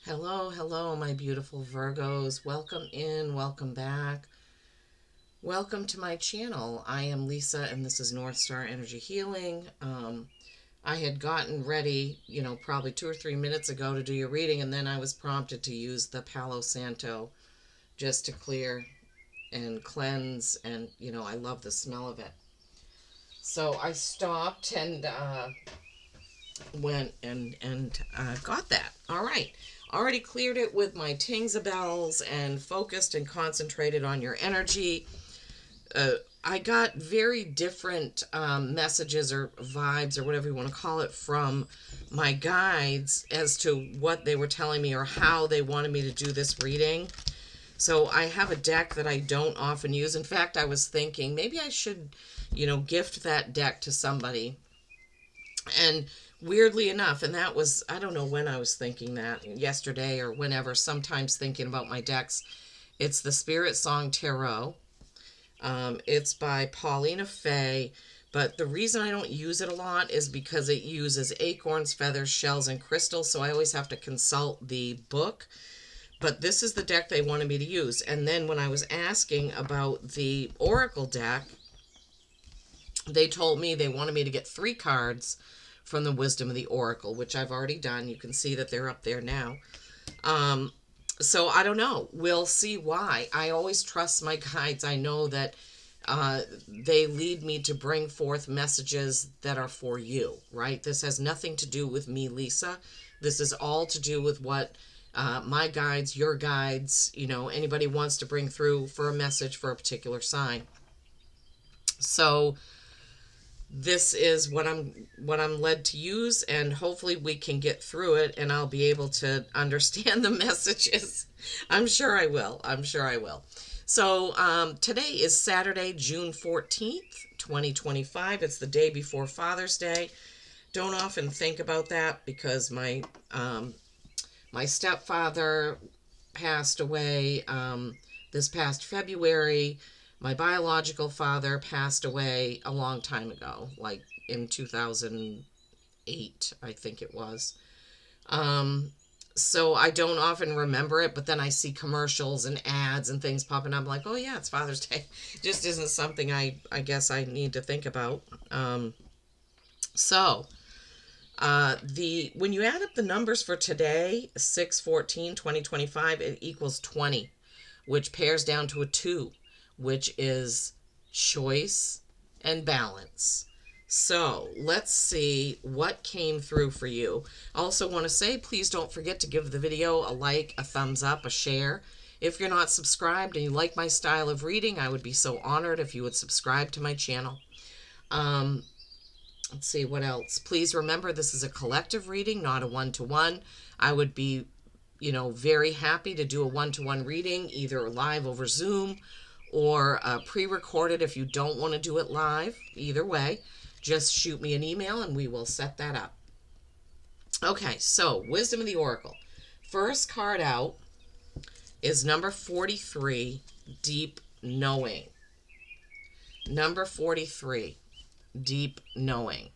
Hello, hello, my beautiful Virgos. Welcome in, welcome back. Welcome to my channel. I am Lisa, and this is North Star Energy Healing. I had gotten ready, probably 2 or 3 minutes ago to do your reading, and then I was prompted to use the Palo Santo just to clear and cleanse, and, I love the smell of it. So I stopped and went and got that. All right. Already cleared it with my Tingsa bells and focused and concentrated on your energy. I got very different messages or vibes or whatever you want to call it from my guides as to what they were telling me or how they wanted me to do this reading. So I have a deck that I don't often use. In fact, I was thinking maybe I should, gift that deck to somebody. And weirdly enough, and that was, I don't know when I was thinking that, yesterday or whenever, sometimes thinking about my decks. It's the Spirit Song Tarot. It's by Paulina Fay, but the reason I don't use it a lot is because it uses acorns, feathers, shells, and crystals, so I always have to consult the book. But this is the deck they wanted me to use. And then when I was asking about the Oracle deck, they told me they wanted me to get 3 cards from the Wisdom of the Oracle, which I've already done. You can see that they're up there now. So I don't know. We'll see why. I always trust my guides. I know that they lead me to bring forth messages that are for you, right? This has nothing to do with me, Lisa. This is all to do with what my guides, your guides, anybody wants to bring through for a message for a particular sign. So this is what I'm led to use, and hopefully we can get through it and I'll be able to understand the messages. I'm sure I will. So today is Saturday, June 14th, 2025. It's the day before Father's Day. Don't often think about that because my stepfather passed away this past February. My biological father passed away a long time ago, like in 2008, I think it was. So I don't often remember it, but then I see commercials and ads and things popping up. I'm like, oh yeah, it's Father's Day. Just isn't something I guess I need to think about. So when you add up the numbers for today, 6/14/2025, it equals 20, which pairs down to a 2, which is choice and balance. So let's see what came through for you. I also want to say, please don't forget to give the video a like, a thumbs up, a share. If you're not subscribed and you like my style of reading, I would be so honored if you would subscribe to my channel. Let's see what else. Please remember, this is a collective reading, not a one-to-one. I would be, very happy to do a one-to-one reading, either live over Zoom or pre-recorded if you don't want to do it live. Either way, just shoot me an email and we will set that up. Okay, so Wisdom of the Oracle. First card out is number 43, Deep Knowing. Number 43, Deep Knowing.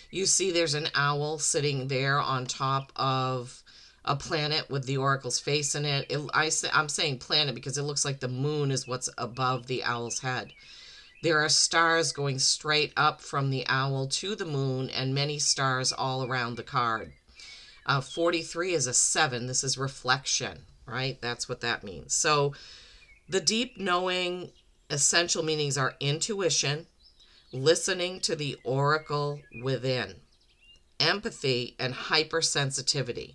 You see there's an owl sitting there on top of a planet with the oracle's face in it. I'm saying planet because it looks like the moon is what's above the owl's head. There are stars going straight up from the owl to the moon and many stars all around the card. 43 is a 7. This is reflection, right? That's what that means. So the deep knowing essential meanings are intuition, listening to the oracle within, empathy, and hypersensitivity.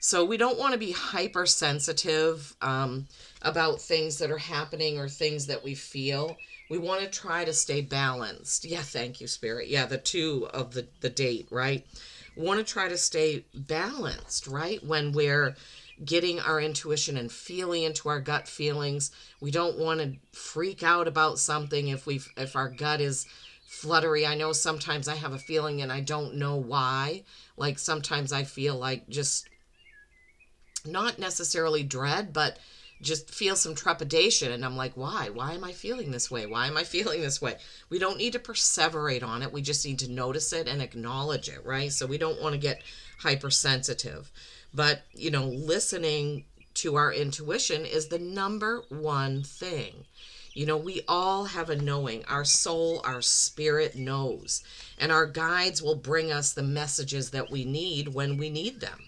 So we don't want to be hypersensitive about things that are happening or things that we feel. We want to try to stay balanced. Yeah, thank you, Spirit. Yeah, the 2 of the date, right? We want to try to stay balanced, right? When we're getting our intuition and feeling into our gut feelings. We don't want to freak out about something if our gut is fluttery. I know sometimes I have a feeling and I don't know why. Like sometimes I feel like just not necessarily dread, but just feel some trepidation. And I'm like, why? Why am I feeling this way? Why am I feeling this way? We don't need to perseverate on it. We just need to notice it and acknowledge it, right? So we don't want to get hypersensitive. But, listening to our intuition is the number one thing. We all have a knowing. Our soul, our spirit knows. And our guides will bring us the messages that we need when we need them.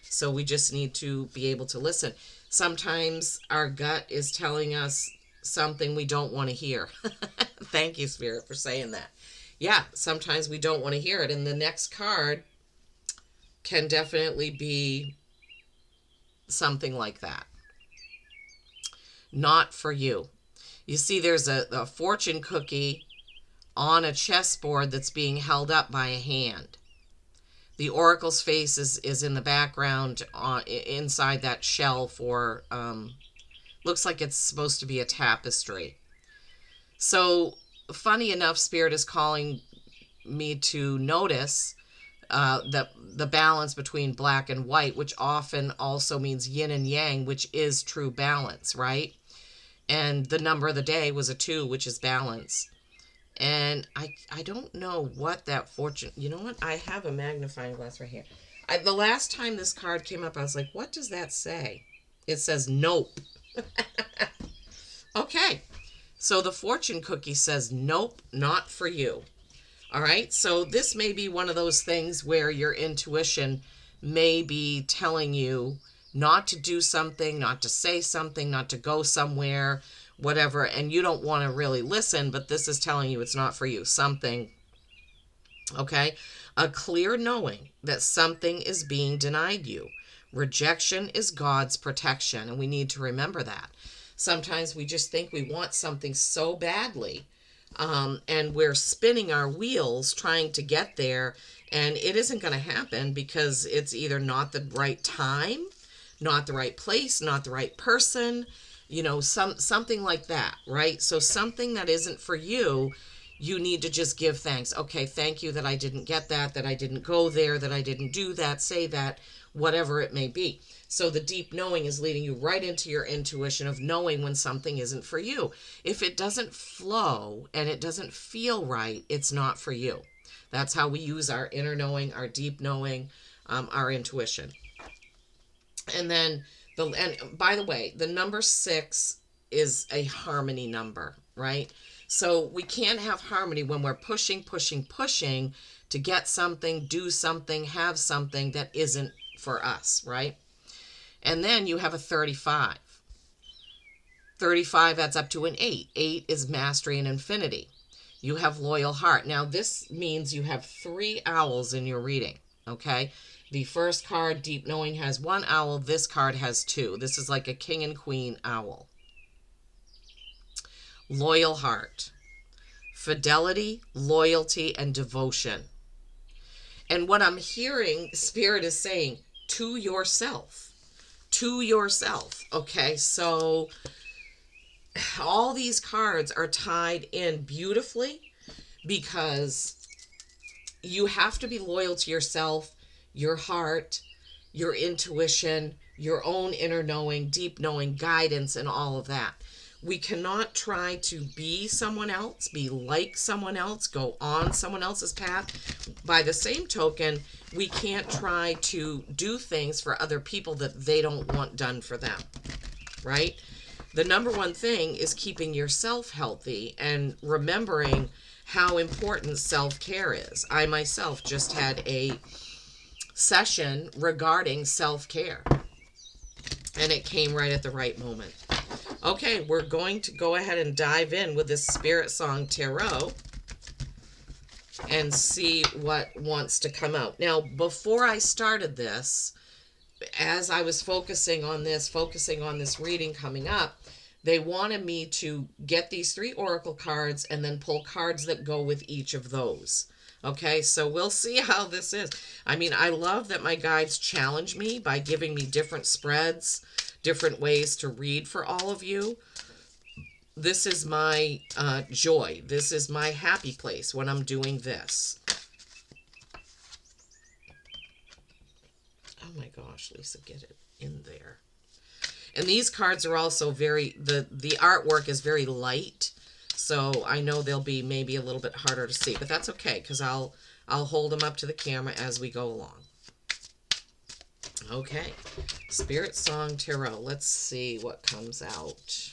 So we just need to be able to listen. Sometimes our gut is telling us something we don't want to hear. Thank you, Spirit, for saying that. Yeah, sometimes we don't want to hear it. And the next card can definitely be something like that. Not for you. You see, there's a fortune cookie on a chessboard that's being held up by a hand. The oracle's face is in the background inside that shell for, looks like it's supposed to be a tapestry. So, funny enough, Spirit is calling me to notice the balance between black and white, which often also means yin and yang, which is true balance, right? And the number of the day was a 2, which is balance. And I don't know what that fortune... You know what? I have a magnifying glass right here. The last time this card came up, I was like, what does that say? It says nope. Okay. So the fortune cookie says nope, not for you. All right. So this may be one of those things where your intuition may be telling you not to do something, not to say something, not to go somewhere, whatever, and you don't want to really listen, but this is telling you it's not for you. Something, okay? A clear knowing that something is being denied you. Rejection is God's protection, and we need to remember that. Sometimes we just think we want something so badly, and we're spinning our wheels trying to get there, and it isn't going to happen because it's either not the right time, not the right place, not the right person, something like that, right? So something that isn't for you, you need to just give thanks. Okay, thank you that I didn't get that I didn't go there, that I didn't do that, say that, whatever it may be. So the deep knowing is leading you right into your intuition of knowing when something isn't for you. If it doesn't flow and it doesn't feel right, it's not for you. That's how we use our inner knowing, our deep knowing, our intuition. And then, and by the way, the number 6 is a harmony number, right? So we can't have harmony when we're pushing to get something, do something, have something that isn't for us, right? And then you have a 35. 35, that's up to an 8. 8 is mastery and infinity. You have loyal heart. Now, this means you have 3 owls in your reading, okay? The first card, Deep Knowing, has 1 owl. This card has 2. This is like a king and queen owl. Loyal heart. Fidelity, loyalty, and devotion. And what I'm hearing, Spirit is saying, to yourself. To yourself. Okay, so all these cards are tied in beautifully because you have to be loyal to yourself, your heart, your intuition, your own inner knowing, deep knowing, guidance, and all of that. We cannot try to be someone else, be like someone else, go on someone else's path. By the same token, we can't try to do things for other people that they don't want done for them, right? The number one thing is keeping yourself healthy and remembering how important self-care is. I myself just had a session regarding self-care, and it came right at the right moment. Okay, we're going to go ahead and dive in with this Spirit Song Tarot and see what wants to come out. Now, before I started this, as I was focusing on this reading coming up, they wanted me to get these 3 oracle cards and then pull cards that go with each of those. Okay, so we'll see how this is. I mean, I love that my guides challenge me by giving me different spreads, different ways to read for all of you. This is my joy. This is my happy place when I'm doing this. Oh my gosh, Lisa, get it in there. And these cards are also very, the artwork is very light. So I know they'll be maybe a little bit harder to see, but that's okay because I'll hold them up to the camera as we go along. Okay, Spirit Song Tarot. Let's see what comes out.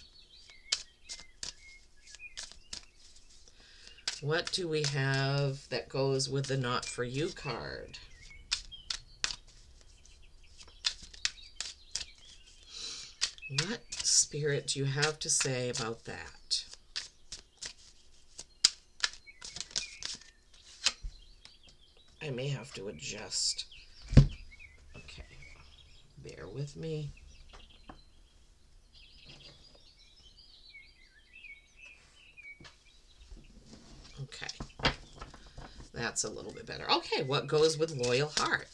What do we have that goes with the Not For You card? What, Spirit, do you have to say about that? I may have to adjust. Okay, bear with me. Okay, that's a little bit better. Okay, what goes with Loyal Heart?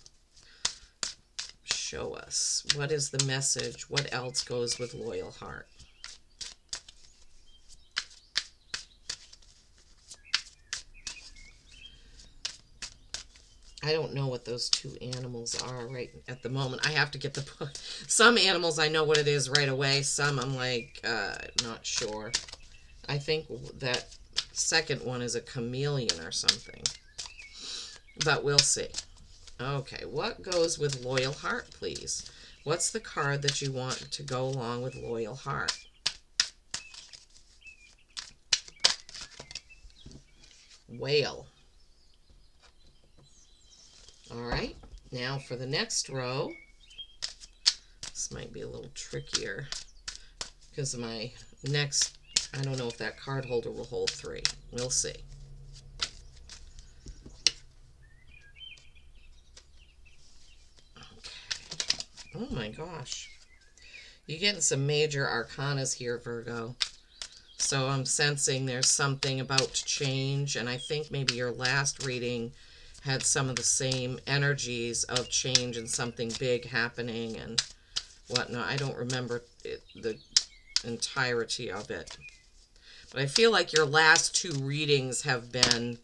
Show us. What is the message? What else goes with Loyal Heart? I don't know what those two animals are right at the moment. I have to get the book. Some animals I know what it is right away. Some I'm like, not sure. I think that second one is a chameleon or something. But we'll see. Okay, what goes with Loyal Heart, please? What's the card that you want to go along with Loyal Heart? Whale. All right, now for the next row. This might be a little trickier because my next, I don't know if that card holder will hold 3. We'll see. Okay. Oh my gosh. You're getting some major arcanas here, Virgo. So I'm sensing there's something about to change, and I think maybe your last reading had some of the same energies of change and something big happening and whatnot. I don't remember the entirety of it. But I feel like your last 2 readings have been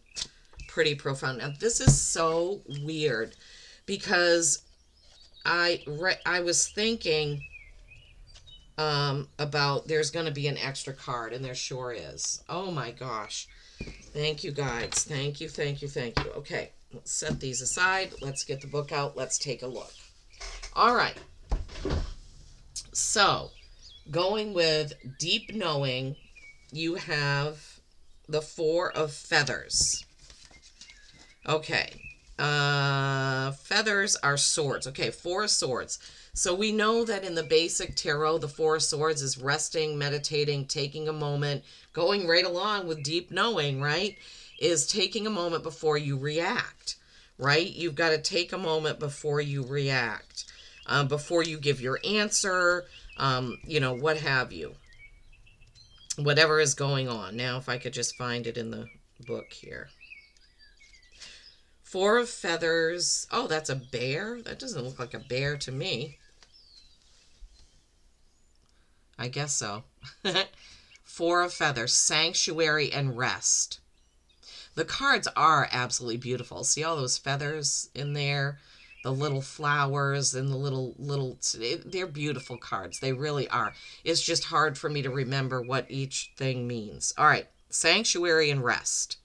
pretty profound. Now, this is so weird because I was thinking about there's going to be an extra card, and there sure is. Oh my gosh. Thank you, guides. Thank you, thank you, thank you. Okay, let's set these aside. Let's get the book out. Let's take a look. All right. So, going with Deep Knowing, you have the 4 of Feathers. Okay. Feathers are swords. Okay, 4 of Swords. So we know that in the basic tarot, the 4 of Swords is resting, meditating, taking a moment, going right along with Deep Knowing, right? Is taking a moment before you react, right? You've got to take a moment before you react, before you give your answer, what have you. Whatever is going on. Now, if I could just find it in the book here. 4 of Feathers. Oh, that's a bear? That doesn't look like a bear to me. I guess so. 4 of Feathers, Sanctuary and Rest. The cards are absolutely beautiful. See all those feathers in there? The little flowers and the little, they're beautiful cards. They really are. It's just hard for me to remember what each thing means. All right, Sanctuary and Rest.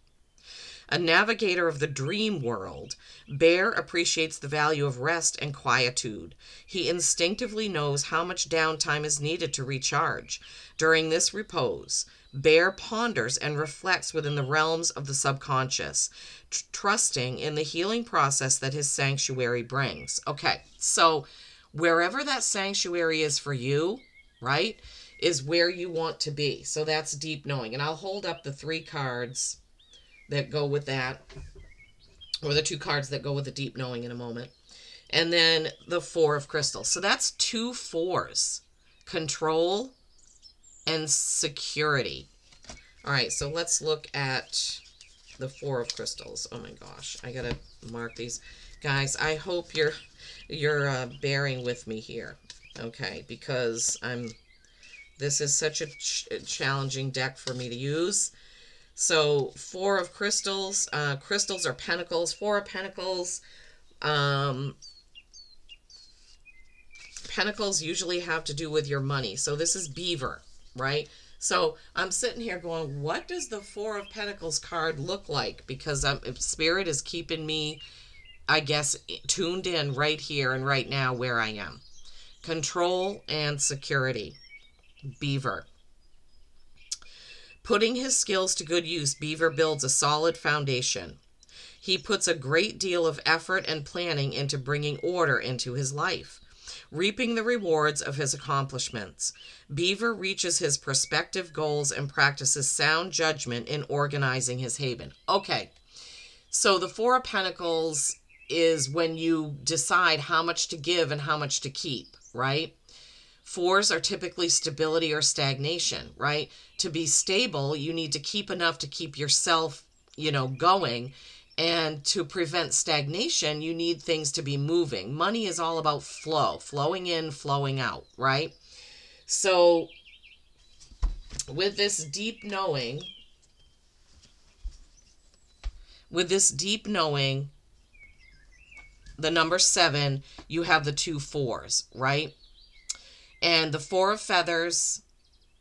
A navigator of the dream world, Bear appreciates the value of rest and quietude. He instinctively knows how much downtime is needed to recharge. During this repose, Bear ponders and reflects within the realms of the subconscious, trusting in the healing process that his sanctuary brings. Okay, so wherever that sanctuary is for you, right, is where you want to be. So that's Deep Knowing. And I'll hold up the 3 cards that go with that, or the 2 cards that go with the Deep Knowing in a moment. And then the 4 of Crystals. So that's 2 4s. Control and security. All right, so let's look at the 4 of Crystals. Oh my gosh, I gotta mark these. Guys, I hope you're bearing with me here, okay? Because this is such a challenging deck for me to use. So 4 of Crystals. Crystals are pentacles. 4 of Pentacles. Pentacles usually have to do with your money. So this is Beaver, right? So I'm sitting here going, what does the Four of Pentacles card look like? Because Spirit is keeping me, I guess, tuned in right here and right now where I am. Control and security. Beaver. Putting his skills to good use, Beaver builds a solid foundation. He puts a great deal of effort and planning into bringing order into his life, reaping the rewards of his accomplishments. Beaver reaches his prospective goals and practices sound judgment in organizing his haven. Okay, so the Four of Pentacles is when you decide how much to give and how much to keep, right? Fours are typically stability or stagnation, right? To be stable, you need to keep enough to keep yourself, going. And to prevent stagnation, you need things to be moving. Money is all about flow, flowing in, flowing out, right? So with this deep knowing, the number 7, you have the 2 fours, right? And the Four of Feathers,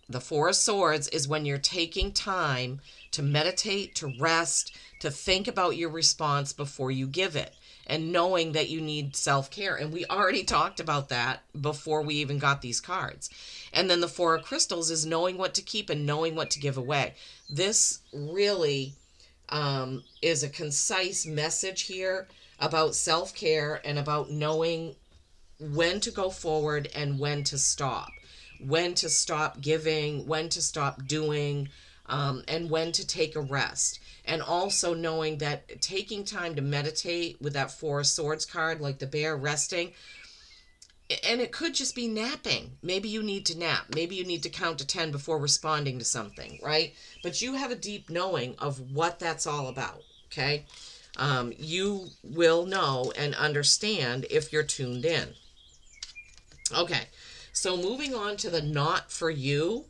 the Four of Swords is when you're taking time to meditate, to rest, to think about your response before you give it, and knowing that you need self-care. And we already talked about that before we even got these cards. And then the Four of Crystals is knowing what to keep and knowing what to give away. This really is a concise message here about self-care and about knowing when to go forward and when to stop giving, when to stop doing, and when to take a rest. And also knowing that taking time to meditate with that Four of Swords card, like the bear resting, and it could just be napping. Maybe you need to nap. Maybe you need to count to 10 before responding to something, right? But you have a deep knowing of what that's all about, okay? You will know and understand if you're tuned in. Okay, so moving on to the not for you.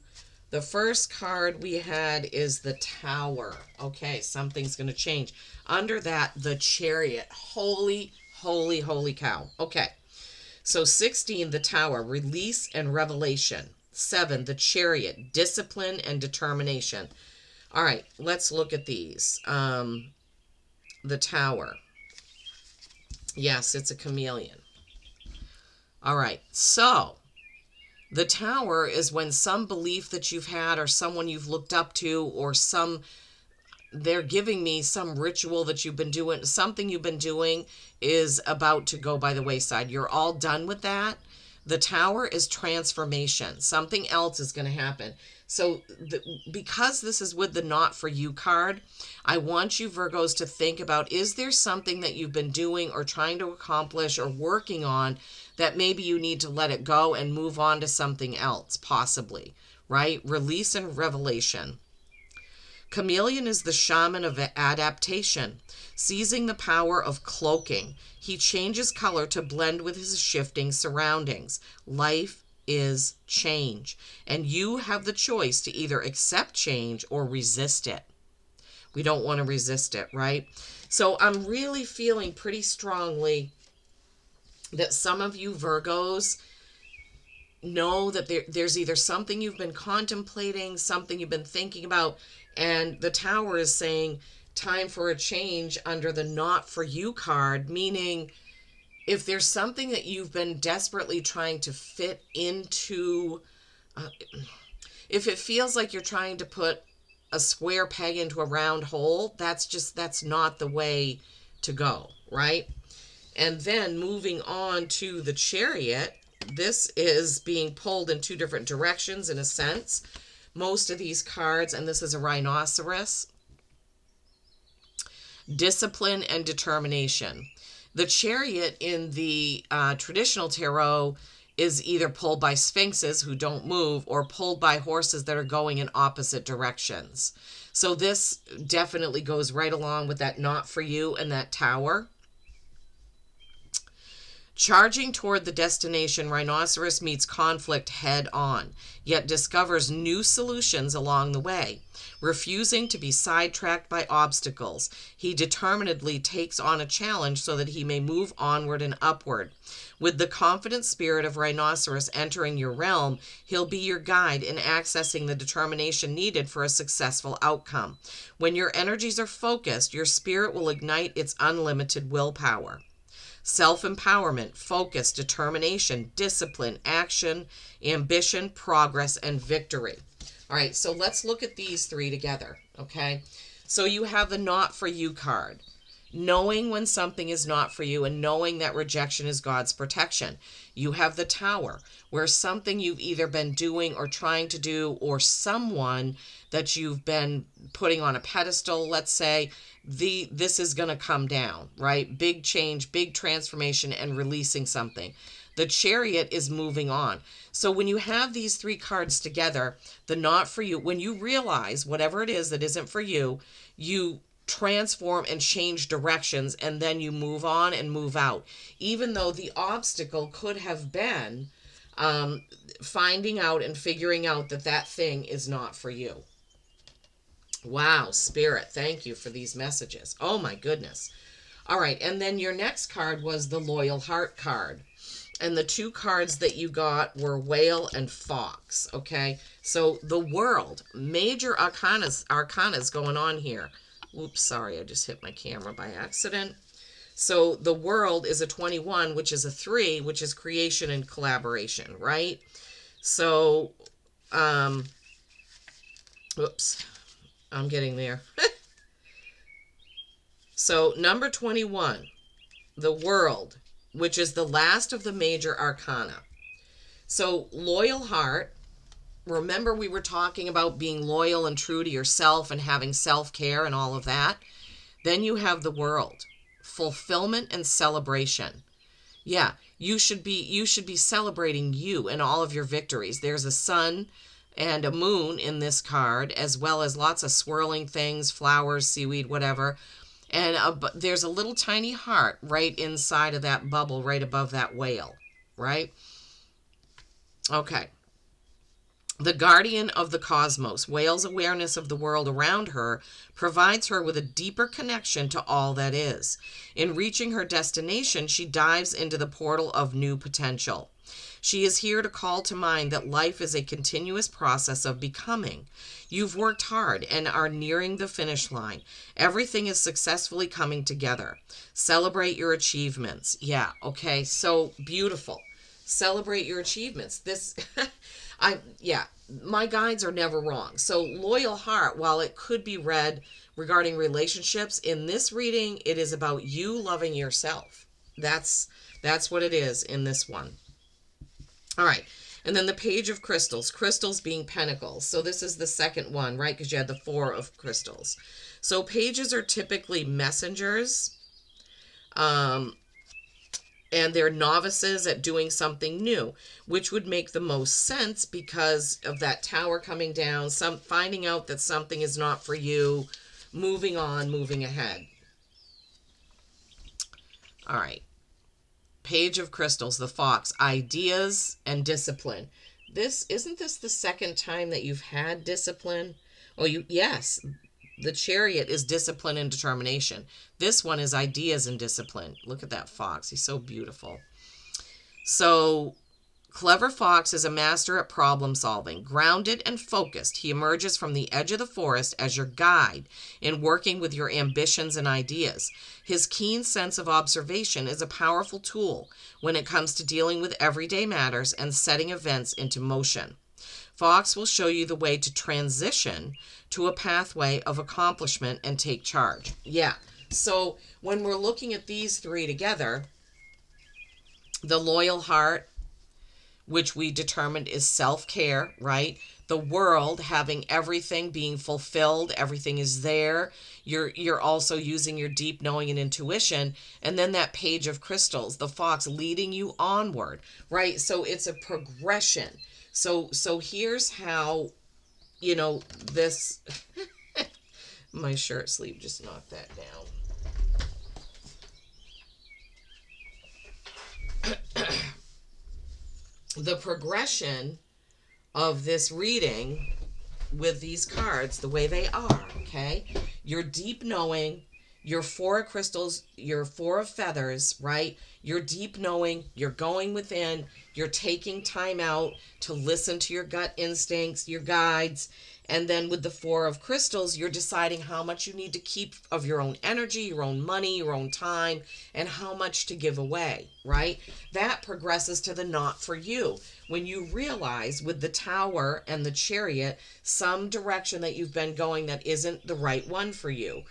The first card we had is the Tower. Okay, something's going to change. Under that, the Chariot. Holy, holy, holy cow. Okay, so 16, the Tower, release and revelation. 7, the Chariot, discipline and determination. All right, let's look at these. The Tower. Yes, it's a chameleon. All right, so the Tower is when some belief that you've had or someone you've looked up to or they're giving me some ritual that you've been doing, something you've been doing is about to go by the wayside. You're all done with that. The Tower is transformation. Something else is going to happen. So because this is with the not for you card, I want you Virgos to think about, is there something that you've been doing or trying to accomplish or working on that maybe you need to let it go and move on to something else, possibly, right? Release and revelation. Chameleon is the shaman of adaptation, seizing the power of cloaking. He changes color to blend with his shifting surroundings. Life is change, and you have the choice to either accept change or resist it. We don't want to resist it, right? So I'm really feeling pretty strongly that some of you Virgos know that there's either something you've been contemplating, something you've been thinking about, and the Tower is saying time for a change under the not for you card, meaning if there's something that you've been desperately trying to fit into, if it feels like you're trying to put a square peg into a round hole, that's not the way to go, right? And then moving on to the Chariot, this is being pulled in 2 different directions in a sense. Most of these cards, and this is a rhinoceros, discipline and determination. The Chariot in the traditional tarot is either pulled by sphinxes who don't move or pulled by horses that are going in opposite directions. So this definitely goes right along with that not for you and that Tower. Charging toward the destination, Rhinoceros meets conflict head on, yet discovers new solutions along the way. Refusing to be sidetracked by obstacles, he determinedly takes on a challenge so that he may move onward and upward. With the confident spirit of Rhinoceros entering your realm, he'll be your guide in accessing the determination needed for a successful outcome. When your energies are focused, your spirit will ignite its unlimited willpower. Self-empowerment, focus, determination, discipline, action, ambition, progress, and victory. All right, so let's look at these three together, okay? So you have the not for you card. Knowing when something is not for you and knowing that rejection is God's protection. You have the Tower, where something you've either been doing or trying to do, or someone that you've been putting on a pedestal, let's say, this is going to come down, right? Big change, big transformation, and releasing something. The Chariot is moving on. So when you have these three cards together, the not for you, when you realize whatever it is that isn't for you, you transform and change directions, and then you move on and move out. Even though the obstacle could have been finding out and figuring out that that thing is not for you. Wow, Spirit, thank you for these messages. Oh my goodness. All right, and then your next card was the Loyal Heart card. And the two cards that you got were Whale and Fox, okay? So the World, major arcanas going on here. Oops, sorry, I just hit my camera by accident. So the World is a 21, which is a 3, which is creation and collaboration, right? So, oops, I'm getting there. So number 21, the World, which is the last of the major arcana. So Loyal Heart, remember we were talking about being loyal and true to yourself and having self-care and all of that. Then you have the World, fulfillment and celebration. Yeah, you should be celebrating you and all of your victories. There's a sun and a moon in this card, as well as lots of swirling things, flowers, seaweed, whatever. And there's a little tiny heart right inside of that bubble, right above that whale, right? Okay. The guardian of the cosmos, Whale's awareness of the world around her provides her with a deeper connection to all that is. In reaching her destination, she dives into the portal of new potential. She is here to call to mind that life is a continuous process of becoming. You've worked hard and are nearing the finish line. Everything is successfully coming together. Celebrate your achievements. Yeah, okay, so beautiful. Celebrate your achievements. My guides are never wrong. So Loyal Heart, while it could be read regarding relationships, in this reading, it is about you loving yourself. That's what it is in this one. All right. And then the Page of Crystals, crystals being pentacles. So this is the second one, right? Because you had the 4 of crystals. So pages are typically messengers. And they're novices at doing something new, which would make the most sense because of that Tower coming down, finding out that something is not for you, moving on, moving ahead. All right. Page of Crystals, the Fox, ideas and discipline. Isn't this the second time that you've had discipline? Yes, the Chariot is discipline and determination. This one is ideas and discipline. Look at that fox. He's so beautiful. So, Clever Fox is a master at problem solving. Grounded and focused, he emerges from the edge of the forest as your guide in working with your ambitions and ideas. His keen sense of observation is a powerful tool when it comes to dealing with everyday matters and setting events into motion. Fox will show you the way to transition to a pathway of accomplishment and take charge. Yeah, so when we're looking at these three together, the Loyal Heart, which we determined is self-care, right? The World, having everything being fulfilled, everything is there. You're also using your deep knowing and intuition. And then that Page of Crystals, the Fox, leading you onward, right? So it's a progression. So here's how, this, my shirt sleeve just knocked that the progression of this reading with these cards the way they are, okay? Your deep knowing, your four of crystals, your four of feathers, right? Your deep knowing, you're going within, you're taking time out to listen to your gut instincts, your guides. And then with the four of crystals, you're deciding how much you need to keep of your own energy, your own money, your own time, and how much to give away, right? That progresses to the not for you. When you realize with the Tower and the Chariot, some direction that you've been going that isn't the right one for you.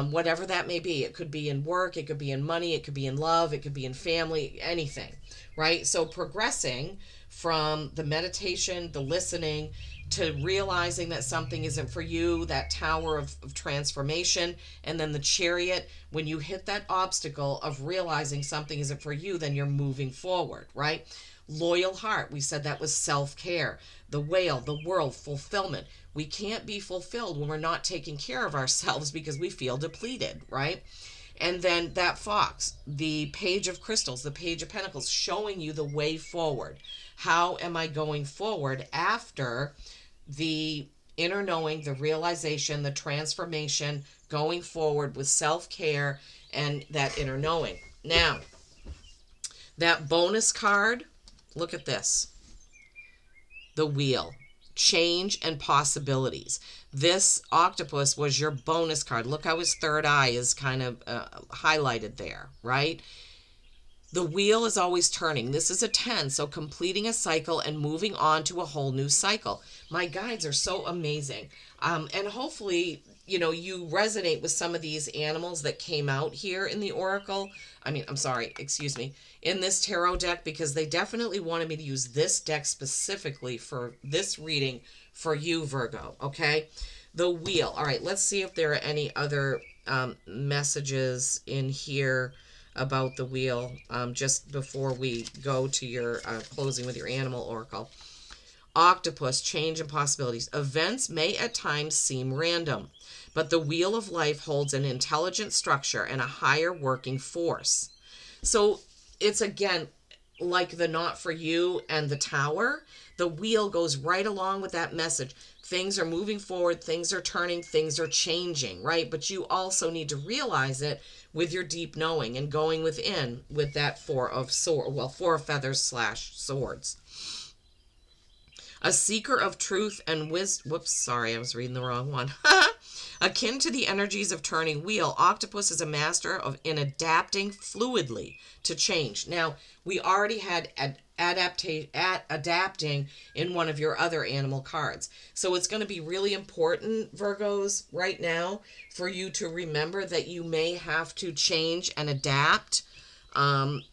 Whatever that may be. It could be in work, it could be in money, it could be in love, it could be in family, anything, right? So progressing from the meditation, the listening, to realizing that something isn't for you, that Tower of transformation, and then the Chariot, when you hit that obstacle of realizing something isn't for you, then you're moving forward, right? Loyal heart, we said that was self-care. The Whale, the world, fulfillment. We can't be fulfilled when we're not taking care of ourselves because we feel depleted, right? And then that Fox, the Page of Crystals, the Page of Pentacles, showing you the way forward. How am I going forward after the inner knowing, the realization, the transformation, going forward with self-care and that inner knowing? Now, that bonus card, look at this. The Wheel. Change and possibilities. This octopus was your bonus card. Look how his third eye is kind of highlighted there, right? The wheel is always turning. This is a 10, so completing a cycle and moving on to a whole new cycle. My guides are so amazing. And hopefully, you resonate with some of these animals that came out here in the Oracle. In this tarot deck, because they definitely wanted me to use this deck specifically for this reading for you, Virgo, okay? The Wheel. All right, let's see if there are any other messages in here about the Wheel, just before we go to your closing with your animal oracle. Octopus, change and possibilities. Events may at times seem random, but the Wheel of Life holds an intelligent structure and a higher working force. So it's, again, like the Not For You and the Tower. The Wheel goes right along with that message. Things are moving forward, things are turning, things are changing, right? But you also need to realize it with your deep knowing and going within with that four of feathers / swords. A seeker of truth and wisdom. Whoops, sorry, I was reading the wrong one. Akin to the energies of turning wheel, Octopus is a master in adapting fluidly to change. Now, we already had adapting in one of your other animal cards. So it's going to be really important, Virgos, right now, for you to remember that you may have to change and adapt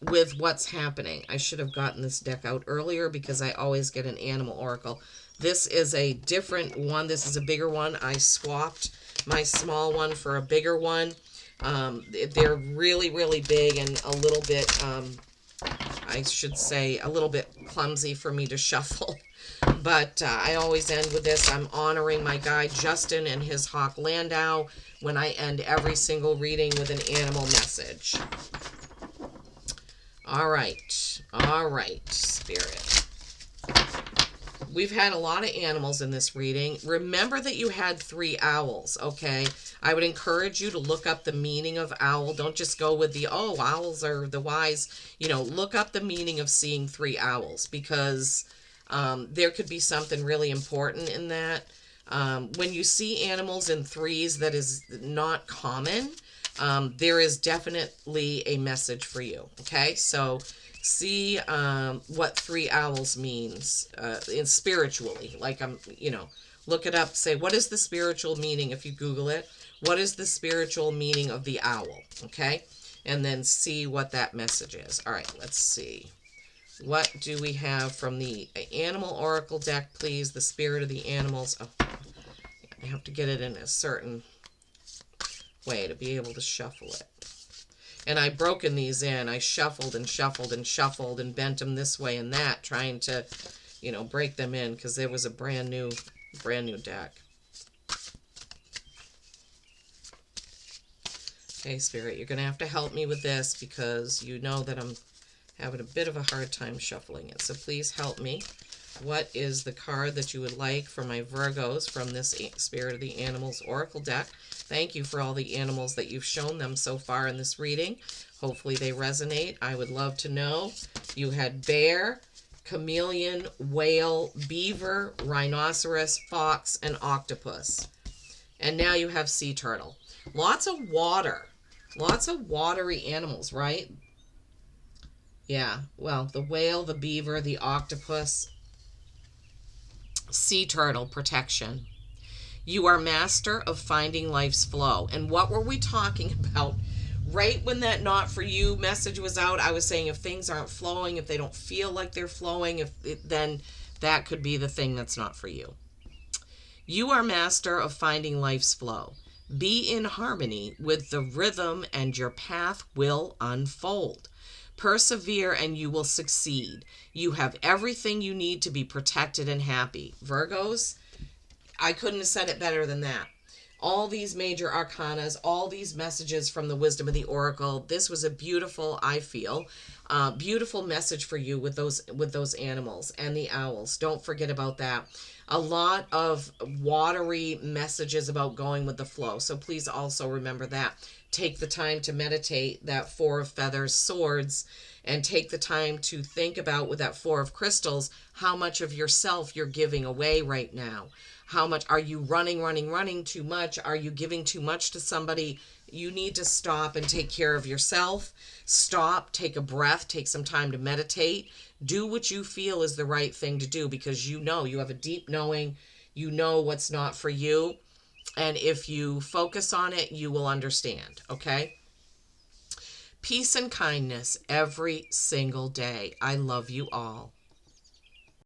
with what's happening. I should have gotten this deck out earlier because I always get an animal oracle. This is a different one. This is a bigger one. I swapped my small one for a bigger one. They're really, really big and a little bit, I should say, a little bit clumsy for me to shuffle. But I always end with this. I'm honoring my guide Justin and his hawk Landau when I end every single reading with an animal message. All right, Spirit. We've had a lot of animals in this reading. Remember that you had 3 owls, okay? I would encourage you to look up the meaning of owl. Don't just go with owls are the wise. Look up the meaning of seeing 3 owls, because there could be something really important in that. When you see animals in 3s that is not common, there is definitely a message for you, okay? So see what 3 owls means spiritually. Like, look it up, say, what is the spiritual meaning, if you Google it, what is the spiritual meaning of the owl, okay? And then see what that message is. All right, let's see. What do we have from the animal oracle deck, please? The spirit of the animals. Oh, I have to get it in a certain way to be able to shuffle it. And I've broken these in. I shuffled and shuffled and shuffled and bent them this way and that, trying to, break them in, because there was a brand new deck. Okay, Spirit, you're going to have to help me with this, because you know that I'm having a bit of a hard time shuffling it. So please help me. What is the card that you would like for my Virgos from this Spirit of the Animals Oracle deck? Thank you for all the animals that you've shown them so far in this reading. Hopefully they resonate. I would love to know. You had bear, chameleon, whale, beaver, rhinoceros, fox, and octopus. And now you have sea turtle. Lots of water. Lots of watery animals, right? Yeah, well, the whale, the beaver, the octopus, sea turtle, protection. You are master of finding life's flow. And what were we talking about? Right when that not for you message was out, I was saying if things aren't flowing, if they don't feel like they're flowing, then that could be the thing that's not for you. You are master of finding life's flow. Be in harmony with the rhythm and your path will unfold. Persevere and you will succeed. You have everything you need to be protected and happy. Virgos, I couldn't have said it better than that. All these major arcanas, all these messages from the wisdom of the oracle. This was a beautiful, I feel, beautiful message for you with those animals and the owls. Don't forget about that. A lot of watery messages about going with the flow. So please also remember that. Take the time to meditate that Four of Feathers, swords, and take the time to think about with that Four of Crystals, how much of yourself you're giving away right now. How much are you running too much? Are you giving too much to somebody? You need to stop and take care of yourself. Stop, take a breath, take some time to meditate. Do what you feel is the right thing to do because you know, you have a deep knowing, you know what's not for you. And if you focus on it, you will understand, okay? Peace and kindness every single day. I love you all.